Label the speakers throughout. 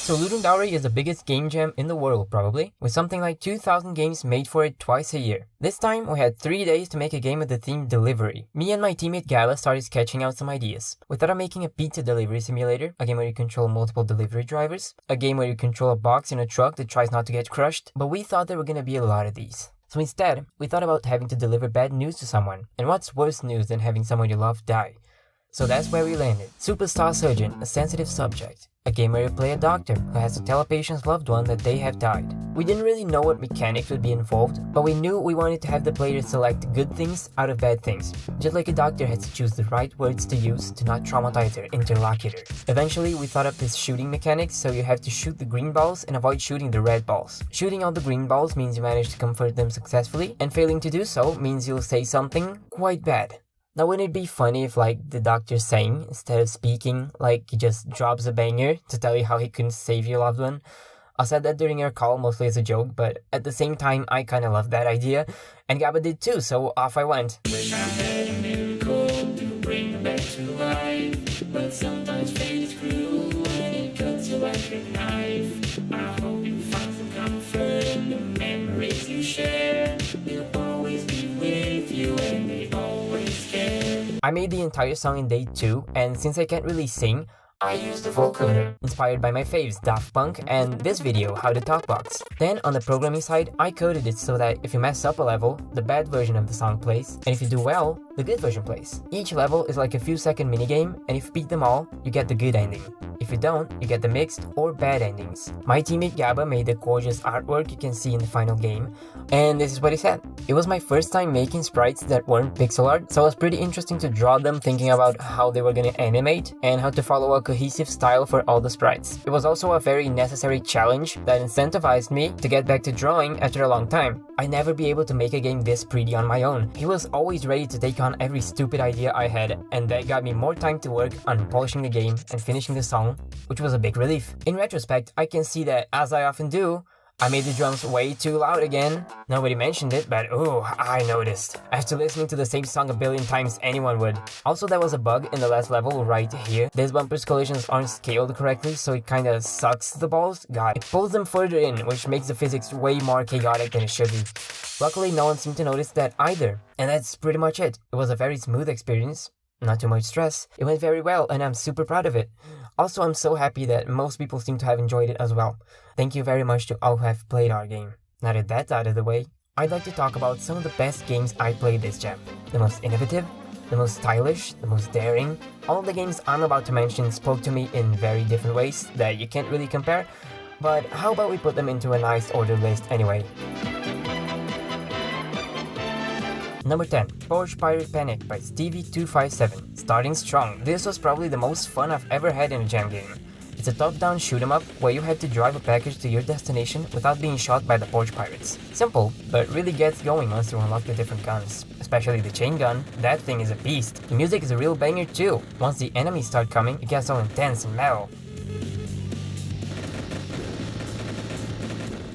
Speaker 1: So Ludum Dare is the biggest game jam in the world probably, with something like 2,000 games made for it twice a year. This time we had 3 days to make a game with the theme delivery. Me and my teammate Gaba started sketching out some ideas. We thought of making a pizza delivery simulator, a game where you control multiple delivery drivers, a game where you control a box in a truck that tries not to get crushed, but we thought there were gonna be a lot of these. So instead, we thought about having to deliver bad news to someone, and what's worse news than having someone you love die? So that's where we landed. Superstar Surgeon, a sensitive subject. A game where you play a doctor who has to tell a patient's loved one that they have died. We didn't really know what mechanics would be involved, but we knew we wanted to have the player select good things out of bad things. Just like a doctor has to choose the right words to use to not traumatize their interlocutor. Eventually, we thought up this shooting mechanic, so you have to shoot the green balls and avoid shooting the red balls. Shooting all the green balls means you manage to convert them successfully, and failing to do so means you'll say something quite bad. Now wouldn't it be funny if the doctor's saying, instead of speaking, he just drops a banger to tell you how he couldn't save your loved one? I said that during our call mostly as a joke, but at the same time I kinda loved that idea, and Gaba did too, so off I went.
Speaker 2: Wish I had a miracle to bring them back to life, but sometimes fate is cruel and it cuts you like a knife. I hope you find some comfort in the memories you share. They'll always be with you and they always care.
Speaker 1: I made the entire song in day 2, and since I can't really sing,
Speaker 2: I used the vocoder,
Speaker 1: inspired by my faves Daft Punk and this video, How to Talk Box. Then on the programming side, I coded it so that if you mess up a level, the bad version of the song plays, and if you do well, the good version plays. Each level is like a few second minigame, and if you beat them all, you get the good ending. If you don't, you get the mixed or bad endings. My teammate Gaba made the gorgeous artwork you can see in the final game, and this is what he said. It was my first time making sprites that weren't pixel art, so it was pretty interesting to draw them thinking about how they were gonna animate and how to follow a cohesive style for all the sprites. It was also a very necessary challenge that incentivized me to get back to drawing after a long time. I'd never be able to make a game this pretty on my own. He was always ready to take on every stupid idea I had, and that got me more time to work on polishing the game and finishing the song, which was a big relief. In retrospect, I can see that, as I often do, I made the drums way too loud again. Nobody mentioned it, but ooh, I noticed. After listening to the same song a billion times, anyone would. Also, there was a bug in the last level right here. These bumper's collisions aren't scaled correctly, so it kinda sucks the balls. God, it pulls them further in, which makes the physics way more chaotic than it should be. Luckily, no one seemed to notice that either. And that's pretty much it. It was a very smooth experience. Not too much stress. It went very well, and I'm super proud of it. Also, I'm so happy that most people seem to have enjoyed it as well. Thank you very much to all who have played our game. Now that that's out of the way, I'd like to talk about some of the best games I played this jam. The most innovative, the most stylish, the most daring. All of the games I'm about to mention spoke to me in very different ways that you can't really compare, but how about we put them into a nice ordered list anyway. Number 10, Porch Pirate Panic by Stevie257. Starting strong, this was probably the most fun I've ever had in a jam game. It's a top-down shoot-em-up where you have to drive a package to your destination without being shot by the Porch Pirates. Simple, but really gets going once you unlock the different guns. Especially the chain gun, that thing is a beast. The music is a real banger too. Once the enemies start coming, it gets all intense and mellow.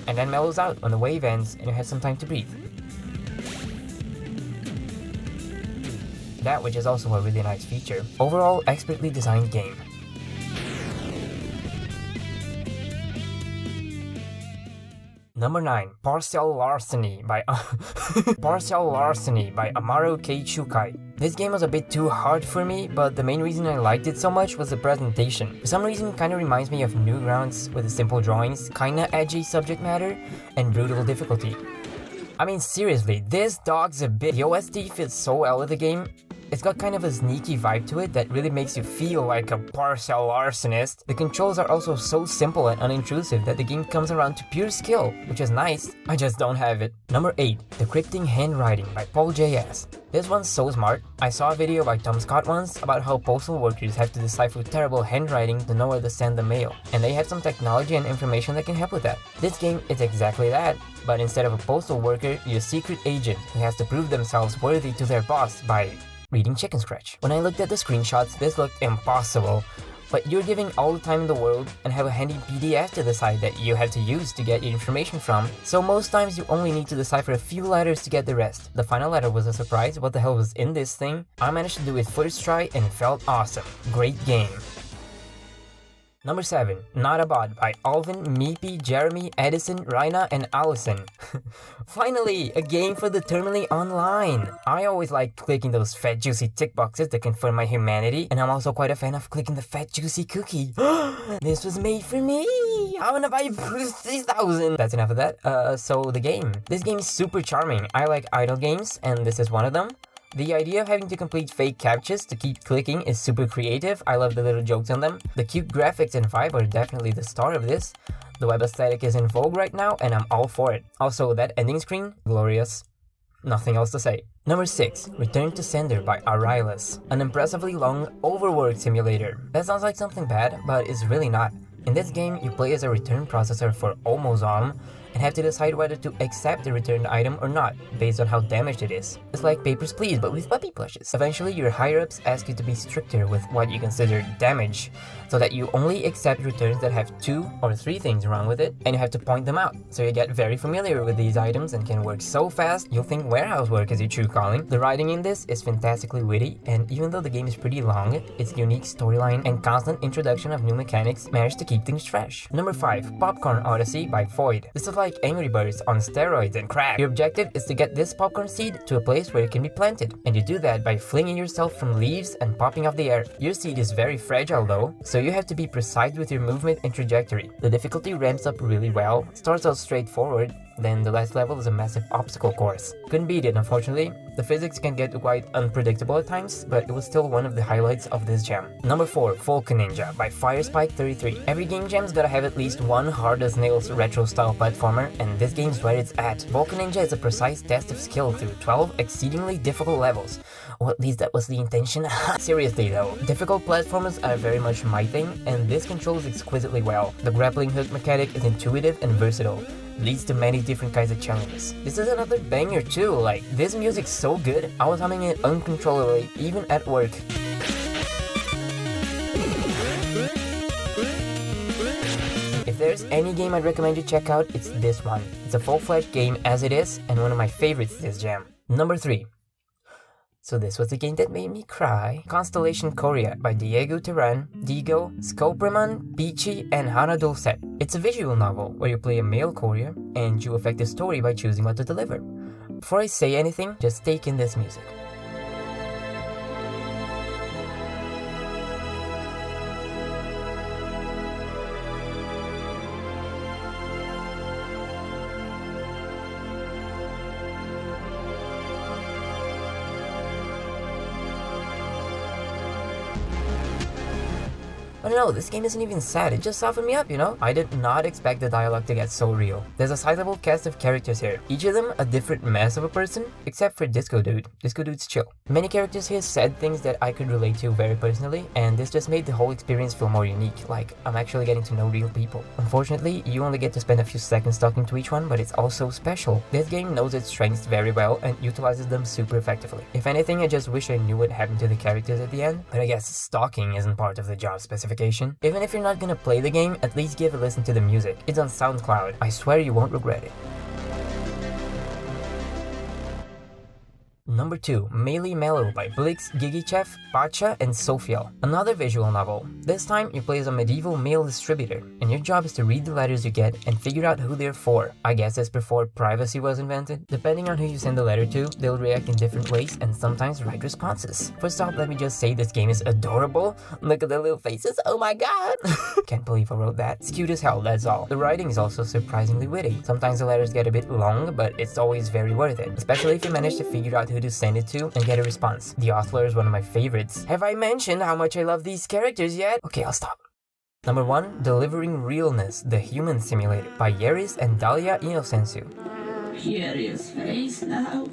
Speaker 1: And then mellows out when the wave ends and you have some time to breathe. That which is also a really nice feature. Overall, expertly designed game. Number 9, Parcel Larceny by Parcel Larceny by Amaro K. Chukai. This game was a bit too hard for me, but the main reason I liked it so much was the presentation. For some reason, it kinda reminds me of Newgrounds with the simple drawings, kinda edgy subject matter, and brutal difficulty. I mean seriously, this dog's a bit. The OST fits so well with the game. It's got kind of a sneaky vibe to it that really makes you feel like a parcel larcenist. The controls are also so simple and unintrusive that the game comes around to pure skill, which is nice. I just don't have it. Number 8, Decrypting Handwriting by Paul J.S. This one's so smart. I saw a video by Tom Scott once about how postal workers have to decipher terrible handwriting to know where to send the mail, and they have some technology and information that can help with that. This game is exactly that, but instead of a postal worker, you're a secret agent who has to prove themselves worthy to their boss by reading chicken scratch. When I looked at the screenshots, this looked impossible. But you're giving all the time in the world and have a handy PDF to the side that you have to use to get your information from, so most times you only need to decipher a few letters to get the rest. The final letter was a surprise. What the hell was in this thing? I managed to do it first try and it felt awesome. Great game. Number 7, Not a Bot by Alvin, Meepy, Jeremy, Edison, Raina, and Allison. Finally, a game for the terminally online. I always like clicking those fat juicy tick boxes that confirm my humanity, and I'm also quite a fan of clicking the fat juicy cookie. This was made for me! I wanna buy 3,000! That's enough of that. So the game. This game is super charming. I like idle games, and this is one of them. The idea of having to complete fake captchas to keep clicking is super creative. I love the little jokes on them. The cute graphics and vibe are definitely the star of this. The web aesthetic is in vogue right now, and I'm all for it. Also, that ending screen, glorious. Nothing else to say. Number 6, Return to Sender by Aurelius. An impressively long, overworked simulator. That sounds like something bad, but it's really not. In this game, you play as a return processor for Omozom, and have to decide whether to accept the returned item or not, based on how damaged it is. It's like Papers, Please, but with puppy plushes. Eventually, your higher-ups ask you to be stricter with what you consider damage, so that you only accept returns that have 2 or 3 things wrong with it, and you have to point them out. So you get very familiar with these items and can work so fast, you'll think warehouse work is your true calling. The writing in this is fantastically witty, and even though the game is pretty long, its unique storyline and constant introduction of new mechanics managed to keep things fresh. Number 5, Popcorn Odyssey by Void. This is like Angry Birds on steroids and crack. Your objective is to get this popcorn seed to a place where it can be planted, and you do that by flinging yourself from leaves and popping off the air. Your seed is very fragile though, so you have to be precise with your movement and trajectory. The difficulty ramps up really well, starts out straightforward, then the last level is a massive obstacle course. Couldn't beat it, unfortunately. The physics can get quite unpredictable at times, but it was still one of the highlights of this jam. Number 4, Volcaninja by Firespike33. Every game jam's gotta have at least one hard-as-nails retro-style platformer, and this game's where it's at. Volcaninja is a precise test of skill through 12 exceedingly difficult levels. Or at least that was the intention. Seriously though, difficult platformers are very much my thing, and this controls exquisitely well. The grappling hook mechanic is intuitive and versatile. Leads to many different kinds of challenges. This is another banger too, like, this music's so good, I was humming it uncontrollably, even at work. If there's any game I'd recommend you check out, it's this one. It's a full-fledged game as it is, and one of my favorites this jam. Number 3. So this was the game that made me cry. Constellation Courier by Diego Terran, Digo, Skopreman, Peachy, and Hannah Dulcet. It's a visual novel where you play a male courier and you affect the story by choosing what to deliver. Before I say anything, just take in this music. I don't know, this game isn't even sad, it just softened me up, you know? I did not expect the dialogue to get so real. There's a sizable cast of characters here, each of them a different mess of a person, except for Disco Dude. Disco Dude's chill. Many characters here said things that I could relate to very personally, and this just made the whole experience feel more unique, like I'm actually getting to know real people. Unfortunately, you only get to spend a few seconds talking to each one, but it's also special. This game knows its strengths very well and utilizes them super effectively. If anything, I just wish I knew what happened to the characters at the end, but I guess stalking isn't part of the job specification. Even if you're not gonna play the game, at least give a listen to the music. It's on SoundCloud. I swear you won't regret it. Number 2, Maily Melo by Blix, Gigichef, Pacha, and Sofiel. Another visual novel. This time, you play as a medieval mail distributor, and your job is to read the letters you get and figure out who they're for. I guess that's before privacy was invented. Depending on who you send the letter to, they'll react in different ways and sometimes write responses. First off, let me just say this game is adorable. Look at the little faces, oh my god! Can't believe I wrote that. It's cute as hell, that's all. The writing is also surprisingly witty. Sometimes the letters get a bit long, but it's always very worth it, especially if you manage to figure out who to send it to and get a response. The author is one of my favorites. Have I mentioned how much I love these characters yet? Okay, I'll stop. Number 1, Delivering Realness, the Human Simulator by Yeris and Dalia Inocencio.
Speaker 3: Here is face now.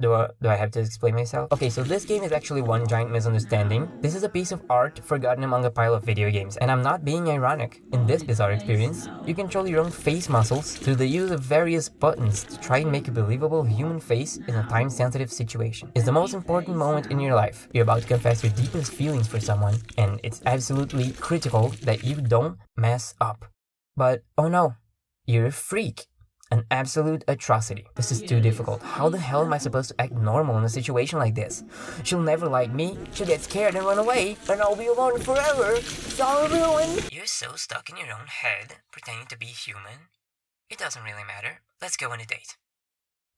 Speaker 1: Do I have to explain myself? Okay, so this game is actually one giant misunderstanding. This is a piece of art forgotten among a pile of video games, and I'm not being ironic. In this bizarre experience, you control your own face muscles through the use of various buttons to try and make a believable human face in a time-sensitive situation. It's the most important moment in your life. You're about to confess your deepest feelings for someone, and it's absolutely critical that you don't mess up. But, oh no, you're a freak. An absolute atrocity. This is too difficult. How the hell am I supposed to act normal in a situation like this? She'll never like me, she'll get scared and run away, and I'll be alone forever. It's all ruined. You're so stuck in your own head, pretending to be human. It doesn't really matter. Let's go on a date.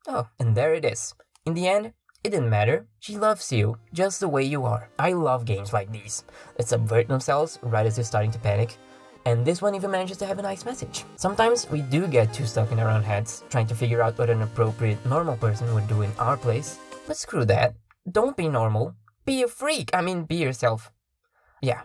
Speaker 1: Oh, and there it is. In the end, it didn't matter. She loves you, just the way you are. I love games like these that subvert themselves right as they're starting to panic. And this one even manages to have a nice message. Sometimes we do get too stuck in our own heads, trying to figure out what an appropriate normal person would do in our place. But screw that. Don't be normal. Be a freak. Be yourself. Yeah,